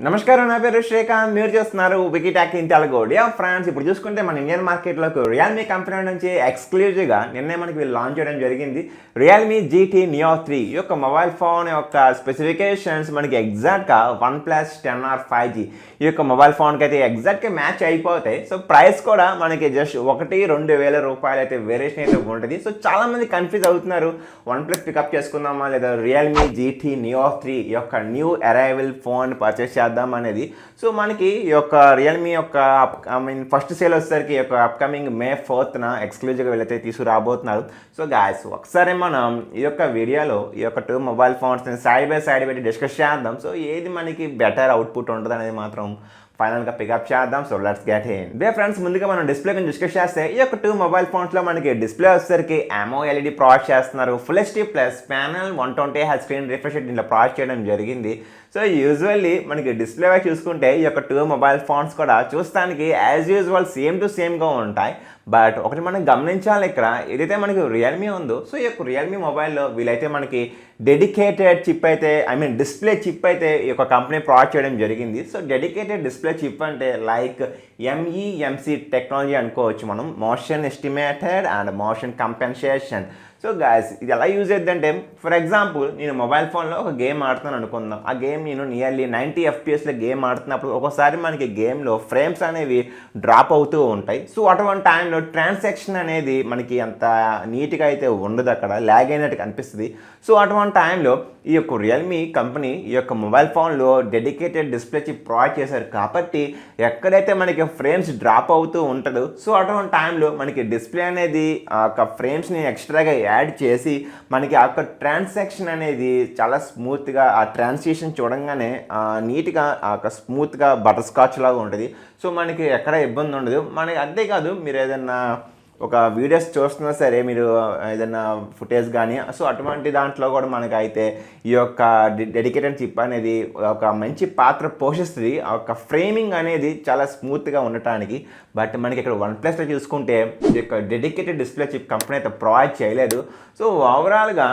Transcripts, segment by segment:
నమస్కారం, నా పేరు శ్రీకాంత్. మీరు చూస్తున్నారు Wiki talk in Telugu. France ఇప్పుడు చూసుకుంటే మన ఇండియన్ మార్కెట్లోకి రియల్మీ కంపెనీ నుంచి ఎక్స్క్లూజివ్గా నిన్నే మనకి వీళ్ళు లాంచ్ చేయడం జరిగింది. రియల్మీ GT Neo 3 ఈ యొక్క మొబైల్ ఫోన్ యొక్క స్పెసిఫికేషన్స్ మనకి ఎగ్జాక్ట్గా ONEPLUS 10R 5G ఈ యొక్క మొబైల్ ఫోన్కి అయితే ఎగ్జాక్ట్గా మ్యాచ్ అయిపోతాయి. సో ప్రైస్ కూడా మనకి జస్ట్ 1-2 వేల రూపాయలు అయితే వేరియేషన్ అయితే ఉంటుంది. సో చాలామంది కన్ఫ్యూజ్ అవుతున్నారు, ONEPLUS పికప్ చేసుకుందామా లేదా రియల్మీ GT Neo 3 ఈ యొక్క న్యూ అరైవల్ ఫోన్ పర్చేస్ చేద్దాం అనేది. సో మనకి ఈ యొక్క రియల్మీ యొక్క ఫస్ట్ సేల్ వచ్చేసరికి ఈ యొక్క అప్కమింగ్ May 4th ఎక్స్క్లూజివ్గా వీళ్ళైతే తీసుకురాబోతున్నారు. సో గాయస్, ఒకసారి మనం ఈ యొక్క వీడియోలో ఈ యొక్క 2 మొబైల్ ఫోన్స్ని సైడ్ బై సైడ్ పెట్టి డిస్కస్ చేద్దాం. సో ఏది మనకి బెటర్ అవుట్పుట్ ఉంటుంది అనేది మాత్రం ఫైనల్గా పికప్ చేద్దాం. So let's get in. Friends, ముందుగా మనం డిస్ప్లే గురించి డిస్కస్ చేస్తే ఈ యొక్క 2 మొబైల్ ఫోన్స్లో మనకి డిస్ప్లే వచ్చేసరికి AMOLED ప్రొవైడ్ చేస్తున్నారు. Full HD plus panel 120Hz screen refresh rate దీంట్లో ప్రొవైడ్ చేయడం జరిగింది. సో యూజువల్లీ మనకి డిస్ప్లే వైపు చూసుకుంటే ఈ యొక్క 2 మొబైల్ ఫోన్స్ కూడా చూస్తానికి యాజ్ యూజువల్ సేమ్ టు సేమ్గా ఉంటాయి. బట్ ఒకటి మనం గమనించాలి, ఇక్కడ ఏదైతే మనకి రియల్మీ ఉందో, సో ఈ యొక్క రియల్మీ మొబైల్లో వీలైతే మనకి డెడికేటెడ్ చిప్ అయితే డిస్ప్లే చిప్ అయితే ఈ యొక్క కంపెనీ ప్రొవైడ్ చేయడం జరిగింది. సో డెడికేటెడ్ డిస్ప్లే చిప్ అంటే లైక్ MEMC టెక్నాలజీ అనుకోవచ్చు మనం, motion estimated and motion compensation. So guys, ఇది ఎలా యూజ్ అవుతుందంటే, ఫర్ ఎగ్జాంపుల్ నేను మొబైల్ ఫోన్లో ఒక గేమ్ ఆడుతున్నాను అనుకుందాం. ఆ గేమ్ నేను నియర్లీ 90 FPS గేమ్ ఆడుతున్నప్పుడు ఒకసారి మనకి గేమ్లో ఫ్రేమ్స్ అనేవి డ్రాప్ అవుతూ ఉంటాయి. సో అటువంటి టైంలో ట్రాన్సాక్షన్ అనేది మనకి అంత నీట్గా అయితే ఉండదు, అక్కడ ల్యాగ్ అయినట్టు కనిపిస్తుంది. సో అటువంటి టైంలో ఈ యొక్క రియల్మీ కంపెనీ ఈ యొక్క మొబైల్ ఫోన్లో డెడికేటెడ్ డిస్ప్లే చిప్ ప్రొవైడ్ చేశారు కాబట్టి ఎక్కడైతే మనకి ఫ్రేమ్స్ డ్రాప్ అవుతూ ఉంటుందో, సో అటువంటి టైంలో మనకి డిస్ప్లే అనేది ఆ యొక్క ఫ్రేమ్స్ని ఎక్స్ట్రాగా యాడ్ చేసి మనకి ఆ యొక్క ట్రాన్సాక్షన్ అనేది చాలా స్మూత్గా, ఆ ట్రాన్సిషన్ చూడంగానే నీట్గా ఆ యొక్క స్మూత్గా బటర్ స్కాచ్ లాగా ఉంటుంది. సో మనకి ఎక్కడ ఇబ్బంది ఉండదు. మనకి అంతేకాదు, మీరు ఏదైనా ఒక వీడియోస్ చూస్తున్నా సరే, మీరు ఏదైనా ఫుటేజ్ కానీ, సో అటువంటి దాంట్లో కూడా మనకైతే ఈ యొక్క డెడికేటెడ్ చిప్ అనేది ఒక మంచి పాత్ర పోషిస్తుంది, ఆ యొక్క ఫ్రేమింగ్ అనేది చాలా స్మూత్గా ఉండటానికి. బట్ మనకి ఇక్కడ ONEPLUSలో చూసుకుంటే ఈ యొక్క డెడికేటెడ్ డిస్ప్లే చిప్ కంపెనీ అయితే ప్రొవైడ్ చేయలేదు. సో ఓవరాల్గా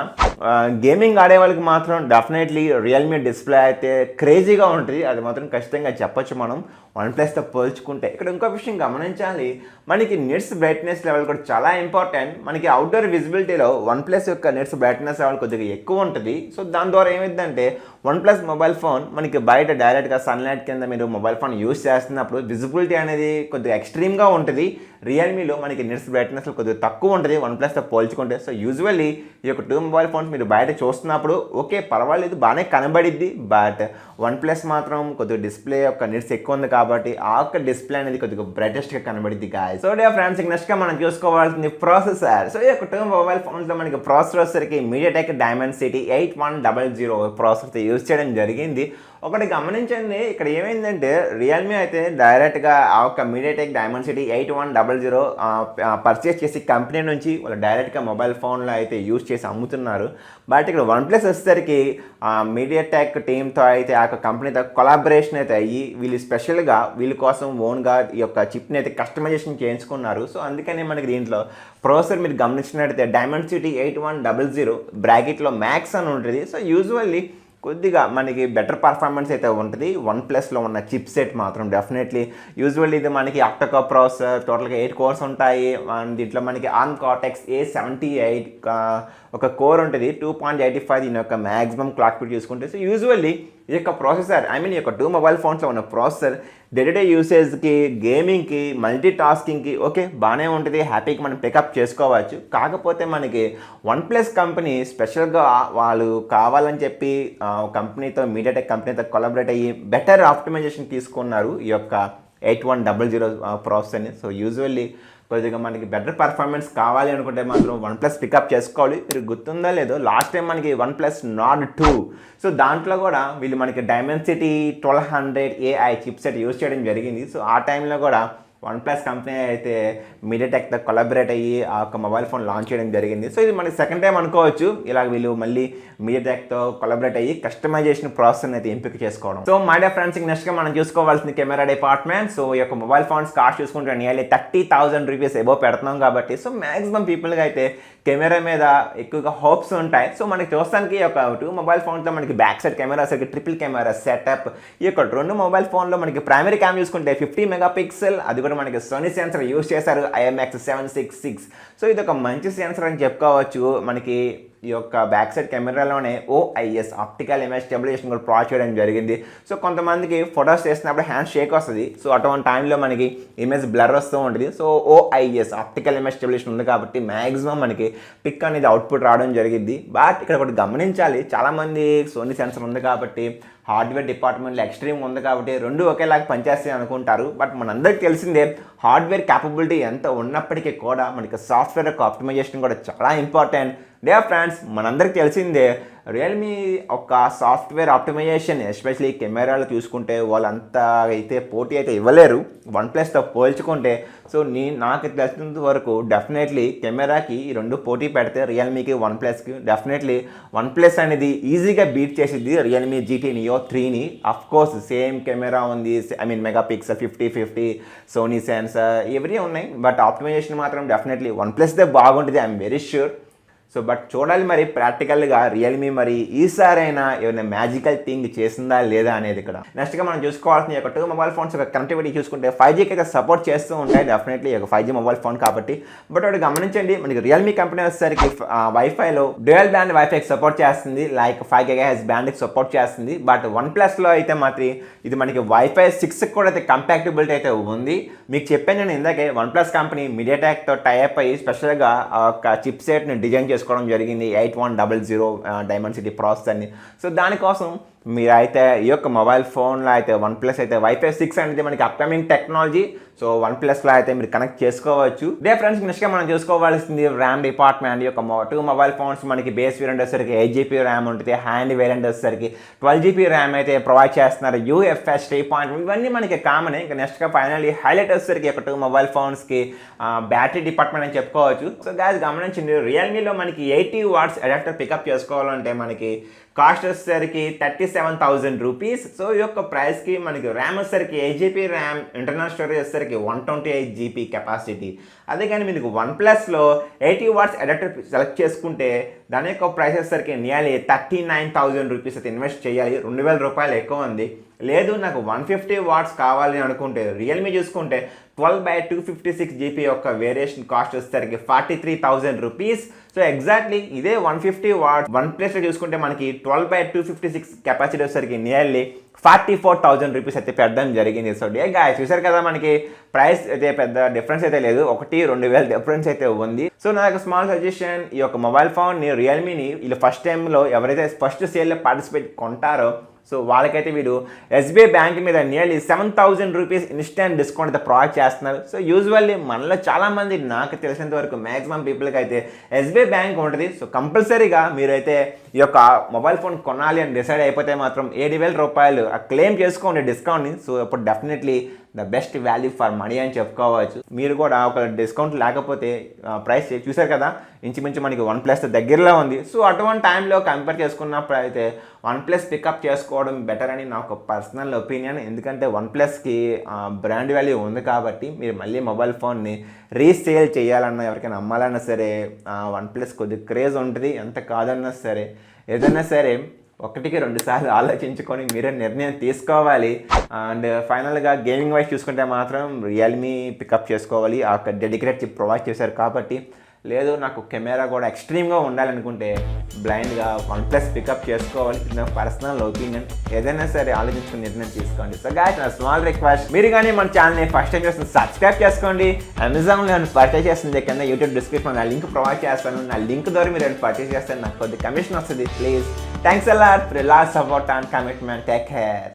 గేమింగ్ ఆడే వాళ్ళకి మాత్రం డెఫినెట్లీ రియల్మీ డిస్ప్లే అయితే క్రేజీగా ఉంటుంది, అది మాత్రం ఖచ్చితంగా చెప్పొచ్చు మనం ONEPLUSతో పోల్చుకుంటే. ఇక్కడ ఇంకో విషయం గమనించాలి, మనకి నిట్స్ బ్రైట్నెస్ లెవెల్ కూడా చాలా ఇంపార్టెంట్. మనకి అవుట్డోర్ విజిబిలిటీలో ONEPLUS యొక్క నిట్స్ బ్రైట్నెస్ లెవెల్ కొద్దిగా ఎక్కువ ఉంటుంది. సో దాని ద్వారా ఏమైందంటే ONEPLUS మొబైల్ ఫోన్ మనకి బయట డైరెక్ట్గా సన్లైట్ కింద మీరు మొబైల్ ఫోన్ యూజ్ చేస్తున్నప్పుడు విజిబిలిటీ అనేది కొద్దిగా ఎక్స్ట్రీమ్గా ఉంటుంది. రియల్మీలో మనకి నిట్స్ బ్రైట్నెస్ కొద్దిగా తక్కువ ఉంటుంది ONEPLUSతో పోల్చుకుంటే. సో యూజువల్లీ ఈ యొక్క 2 మొబైల్ ఫోన్స్ మీరు బయట చూస్తున్నప్పుడు ఓకే పర్వాలేదు, బాగానే కనబడిద్ది. బట్ ONEPLUS మాత్రం కొద్దిగా డిస్ప్లే యొక్క నిట్స్ ఎక్కువ ఉంది కాబట్టి ఆ యొక్క డిస్ప్లే అనేది కొద్దిగా బ్రైటెస్ట్గా కనబడిద్ది గాయస్. సో ఫ్రెండ్స్, నెక్స్ట్గా మనం చూసుకోవాల్సింది ప్రాసెసర్. సో ఈ యొక్క 2 మొబైల్ ఫోన్స్లో మనకి ప్రాసెసర్ వచ్చేసరికి MediaTek Dimensity 8100 ప్రాసెసర్ యూజ్ చేయడం జరిగింది. ఒకటి గమనించండి, ఇక్కడ ఏమైందంటే రియల్మీ అయితే డైరెక్ట్గా ఆ యొక్క MediaTek Dimensity 8100 పర్చేస్ చేసి కంపెనీ నుంచి వాళ్ళు డైరెక్ట్గా మొబైల్ ఫోన్లో అయితే యూజ్ చేసి అమ్ముతున్నారు. బట్ ఇక్కడ ONEPLUS వచ్చేసరికి MediaTek టీమ్తో అయితే ఆ యొక్క కంపెనీతో కొలాబరేషన్ అయితే అయ్యి వీళ్ళు స్పెషల్గా వీళ్ళ కోసం ఓన్గా ఈ యొక్క చిప్ని అయితే కస్టమైజేషన్ చేయించుకున్నారు. సో అందుకని మనకి దీంట్లో ప్రాసెసర్ మీరు గమనించినట్టయితే Dimensity 8100 బ్రాకెట్లో మ్యాక్స్ అని ఉంటుంది. సో యూజువల్లీ కొద్దిగా మనకి బెటర్ పర్ఫార్మెన్స్ అయితే ఉంటుంది ONEPLUSలో ఉన్న చిప్ సెట్ మాత్రం డెఫినెట్లీ. యూజువల్లీ ఇది మనకి ఆక్టోకోర్ ప్రాసెసర్, టోటల్గా 8 కోర్స్ ఉంటాయి. దీంట్లో మనకి ARM Cortex A78 ఒక కోర్ ఉంటుంది, 2.85 దీని యొక్క మ్యాక్సిమం క్లాక్ స్పీడ్ చూసుకుంటే. సో యూజువల్లీ ఈ యొక్క ప్రాసెసర్ ఈ యొక్క 2 మొబైల్ ఫోన్స్లో ఉన్న ప్రాసెసర్ డే టు డే యూసేజ్కి, గేమింగ్కి, మల్టీ టాస్కింగ్కి ఓకే బాగానే ఉంటుంది, హ్యాపీగా మనం పికప్ చేసుకోవచ్చు. కాకపోతే మనకి ONEPLUS కంపెనీ స్పెషల్గా వాళ్ళు కావాలని చెప్పి కంపెనీతో MediaTek కంపెనీతో కొలాబరేట్ అయ్యి బెటర్ ఆప్టిమైజేషన్ తీసుకున్నారు ఈ యొక్క 8100 ప్రాసెసర్ని. సో యూజువల్లీ కొద్దిగా మనకి బెటర్ పర్ఫార్మెన్స్ కావాలి అనుకుంటే మాత్రం ONEPLUS పికప్ చేసుకోవాలి. మీరు గుర్తుందో లేదో, లాస్ట్ టైం మనకి ONEPLUS Nord 2, సో దాంట్లో కూడా వీళ్ళు మనకి Dimensity 1200 AI chip set use చేయడం జరిగింది. సో ఆ టైంలో కూడా OnePlus కంపెనీ అయితే మీడియాటెక్తో కొలాబరేట్ అయ్యి ఆ ఒక మొబైల్ ఫోన్ లాంచ్ చేయడం జరిగింది. సో ఇది మనకి సెకండ్ టైం అనుకోవచ్చు ఇలా వీళ్ళు మళ్ళీ మీడియాటెక్తో కొలాబరేట్ అయ్యి కస్టమైజేషన్ ప్రాసెస్ అయితే ఎంపిక చేసుకోవడం. సో మై డియర్ ఫ్రెండ్స్, నెక్స్ట్గా మనం చూసుకోవాల్సింది కెమెరా డిపార్ట్మెంట్. సో ఈ యొక్క మొబైల్ ఫోన్స్ కాస్ట్ చూసుకుంటే నియర్లీ 30,000 రూపీస్ ఎబో పెడుతున్నాం కాబట్టి సో మ్యాక్సిమం పీపుల్గా అయితే కెమెరా మీద ఎక్కువగా హోప్స్ ఉంటాయి. సో మనకి చూస్తానికి ఒక 2 మొబైల్ ఫోన్తో మనకి బ్యాక్ సైడ్ కెమెరా సరికి ట్రిపుల్ కెమెరా సెటప్. ఈ యొక్క 2 మొబైల్ ఫోన్లో మనకి ప్రైమరీ క్యామ్ చూసుకుంటే 50 మెగాపిక్సెల్, అది కూడా మనకి సోనీ సెన్సర్ యూజ్ చేశారు IMX766. సో ఇది ఒక మంచి సెన్సర్ అని చెప్పుకోవచ్చు. మనకి ఈ యొక్క బ్యాక్ సైడ్ కెమెరాలోనే OIS ఆప్టికల్ ఇమేజ్ స్టెబిలైజేషన్ కూడా ప్రొవైడ్ చేయడం జరిగింది. సో కొంతమందికి ఫొటోస్ చేసినప్పుడు హ్యాండ్ షేక్ వస్తుంది. సో అటువంటి టైంలో మనకి ఇమేజ్ బ్లర్ వస్తూ ఉంటుంది. So OIS optical image stabilisation ఉంది కాబట్టి మ్యాక్సిమం మనకి పిక్ అనేది అవుట్పుట్ రావడం జరిగింది. బట్ ఇక్కడ ఒకటి గమనించాలి, చాలామంది సోనీ సెన్సర్ ఉంది కాబట్టి హార్డ్వేర్ డిపార్ట్మెంట్లో ఎక్స్ట్రీమ్ ఉంది కాబట్టి 2 ఒకేలాగా పనిచేస్తాయి అనుకుంటారు. బట్ మనందరికీ తెలిసిందే హార్డ్వేర్ క్యాపబిలిటీ ఎంత ఉన్నప్పటికీ కూడా మనకి సాఫ్ట్వేర్ యొక్క ఆప్టిమైజేషన్ కూడా చాలా ఇంపార్టెంట్. డియర్ ఫ్రెండ్స్, మనందరికీ తెలిసిందే రియల్మీ ఒక సాఫ్ట్వేర్ ఆప్టిమైజేషన్ ఎస్పెషలీ కెమెరాలు చూసుకుంటే వాళ్ళంతా అయితే పోటీ అయితే ఇవ్వలేరు OnePlusతో పోల్చుకుంటే. సో నాకు తెలిసినంత వరకు డెఫినెట్లీ కెమెరాకి ఈ 2 పోటీ పెడితే రియల్మీకి OnePlusకి డెఫినెట్లీ OnePlus అనేది ఈజీగా బీట్ చేసిద్ది రియల్మీ GT Neo 3ని. అఫ్కోర్స్ సేమ్ కెమెరా ఉంది, మెగాపిక్సెల్ 50-50 సోనీ సెన్సర్ ఇవన్నీ ఉన్నాయి. బట్ ఆప్టిమైజేషన్ మాత్రం డెఫినెట్లీ OnePlusదే బాగుంటుంది, I'm very sure. So but చూడాలి మరి ప్రాక్టికల్గా రియల్మీ మరి ఈసారైనా ఏమైనా మ్యాజికల్ థింగ్ చేసిందా లేదా అనేది ఇక్కడ. నెక్స్ట్గా మనం చూసుకోవాల్సిన ఒక 2 మొబైల్ ఫోన్స్ ఒక కనెక్టివిటీ చూసుకుంటే 5Gకి అయితే సపోర్ట్ చేస్తూ ఉంటాయి డెఫినెట్లీ ఒక 5G మొబైల్ ఫోన్ కాబట్టి. బట్ ఒకటి గమనించండి, మనకి రియల్మీ కంపెనీ వచ్చేసరికి వైఫైలో డ్యూయల్ బ్యాండ్ వైఫైకి సపోర్ట్ చేస్తుంది, లైక్ 5 GHz బ్యాండ్కి సపోర్ట్ చేస్తుంది. బట్ OnePlusలో అయితే మాత్రం ఇది మనకి వైఫై 6 కూడా అయితే కంపాక్టబిలిటీ అయితే ఉంది. మీకు చెప్పాను నేను ఇందాకే, OnePlus కంపెనీ మీడియాటెక్తో టైఅప్ అయ్యి స్పెషల్గా ఒక చిప్ సెట్ని డిజైన్ చేసుకోవడం జరిగింది 8100 డైమెన్సిటీ ప్రాసెసర్ని. సో దానికోసం మీరైతే ఈ యొక్క మొబైల్ ఫోన్లో అయితే OnePlus అయితే వైఫై 6 అనేది మనకి అప్కమింగ్ టెక్నాలజీ. సో OnePlusలో అయితే మీరు కనెక్ట్ చేసుకోవచ్చు. డే ఫ్రెండ్స్, నెక్స్ట్గా మనం చూసుకోవాల్సింది ర్యామ్ డిపార్ట్మెంట్. ఈ యొక్క 2 మొబైల్ ఫోన్స్ మనకి బేస్ వేరియంట్ వచ్చేసరికి 8GB ర్యామ్ ఉంటుంది, హ్యాండ్ వేరియంట్ వచ్చేసరికి 12GB ర్యామ్ అయితే ప్రొవైడ్ చేస్తున్నారు. UFS 3.1 ఇవన్నీ మనకి కామన్. ఇంకా నెక్స్ట్గా ఫైనల్లీ హైలైట్ వచ్చేసరికి ఒక 2 మొబైల్ ఫోన్స్కి బ్యాటరీ డిపార్ట్మెంట్ అని చెప్పుకోవచ్చు. సో గాయస్ గమనించండి, రియల్మీలో మనకి 80 వాట్స్ అడాప్టర్ పికప్ చేసుకోవాలంటే మనకి కాస్ట్ వచ్చేసరికి 37,000 రూపీస్. సో ఈ యొక్క ప్రైస్కి మనకి ర్యామ్ వచ్చేసరికి 8GB ర్యామ్, ఇంటర్నల్ స్టోరేజ్ వచ్చేసరికి 128GB కెపాసిటీ. అదే కానీ మీకు OnePlusలో 80 వాట్స్ అడాప్టర్ సెలెక్ట్ చేసుకుంటే దాని యొక్క ప్రైస్ వచ్చేసరికి నియర్లీ 39,000 రూపీస్ అయితే ఇన్వెస్ట్ చేయాలి. 2,000 రూపాయలు ఎక్కువ ఉంది. లేదు నాకు 150 వాట్స్ కావాలి అనుకుంటే రియల్మీ చూసుకుంటే 12/256GB యొక్క వేరియేషన్ కాస్ట్ వచ్చేసరికి 43,000 రూపీస్. సో ఎగ్జాక్ట్లీ ఇదే 150 వాట్స్ OnePlusలో చూసుకుంటే మనకి 12/256 కెపాసిటీ వచ్చేసరికి నియర్లీ 44,000 రూపీస్ అయితే పెట్టడం జరిగింది. సో డే గాయస్ చూసారు కదా, మనకి ప్రైస్ అయితే పెద్ద డిఫరెన్స్ అయితే లేదు, 1,000-2,000 డిఫరెన్స్ అయితే ఉంది. సో నాకు స్మాల్ సజెషన్, ఈ యొక్క మొబైల్ ఫోన్ని రియల్మీని వీళ్ళు ఫస్ట్ టైంలో ఎవరైతే ఫస్ట్ సేల్లో పార్టిసిపేట్ కొంటారో సో వాళ్ళకైతే వీడు SBI బ్యాంక్ మీద నియర్లీ 7,000 రూపీస్ ఇన్స్టెంట్ డిస్కౌంట్ అయితే ప్రొవైడ్ చేస్తున్నారు. సో యూజువల్లీ మనలో చాలామంది నాకు తెలిసినంత వరకు మ్యాక్సిమం పీపుల్కి అయితే SBI బ్యాంక్ ఉంటుంది. సో కంపల్సరీగా మీరైతే ఈ యొక్క మొబైల్ ఫోన్ కొనాలి అని డిసైడ్ అయిపోతే మాత్రం 7,000 రూపాయలు క్లెయిమ్ చేసుకోండి డిస్కౌంట్ని. సో ఇప్పుడు definitely the best value for money అని చెప్పుకోవచ్చు. మీరు కూడా ఒక డిస్కౌంట్ లేకపోతే ప్రైస్ చూసారు కదా, ఇంచుమించు మనకి OnePlus దగ్గరలో ఉంది. సో అటువంటి టైంలో కంపేర్ చేసుకున్నప్పుడు అయితే OnePlus పికప్ చేసుకోవడం బెటర్ అని నాకు పర్సనల్ ఒపీనియన్. ఎందుకంటే OnePlusకి బ్రాండ్ వాల్యూ ఉంది కాబట్టి మీరు మళ్ళీ మొబైల్ ఫోన్ని రీసేల్ చేయాలన్నా ఎవరికైనా అమ్మాలన్నా సరే OnePlus కొద్దిగా క్రేజ్ ఉంటుంది. ఎంత కాదన్నా సరే ఏదైనా సరే 1-2 సార్లు ఆలోచించుకొని మీరే నిర్ణయం తీసుకోవాలి. అండ్ ఫైనల్గా గేమింగ్ వైజ్ చూసుకుంటే మాత్రం రియల్మీ పికప్ చేసుకోవాలి. ఆ డెడికేటెడ్ చిప్ ప్రొవైడ్ చేశారు కాబట్టి. లేదు నాకు కెమెరా కూడా ఎక్స్ట్రీమ్గా ఉండాలనుకుంటే బ్లైండ్గా OnePlus పికప్ చేసుకోవాలి. ఇది నా పర్సనల్ ఒపీనియన్. ఏదైనా సరే ఆలోచించుకుని నిర్ణయం తీసుకోండి. సో గాయ్స్, నా స్మాల్ రిక్వెస్ట్, మీరు కానీ మన ఛానల్ని ఫస్ట్ టైం చేస్తుంది సబ్స్క్రైబ్ చేసుకోండి. అమెజాన్లో నేను పర్చేస్ చేస్తుంది కింద యూట్యూబ్ డిస్క్రిప్షన్ నా లింక్ ప్రొవైడ్ చేస్తాను. నా లింక్ ద్వారా మీరు పర్చేస్ చేస్తాను, నాకు కొద్దిగా కమిషన్ వస్తుంది. Please thanks a lot for lot support and commitment. Take care.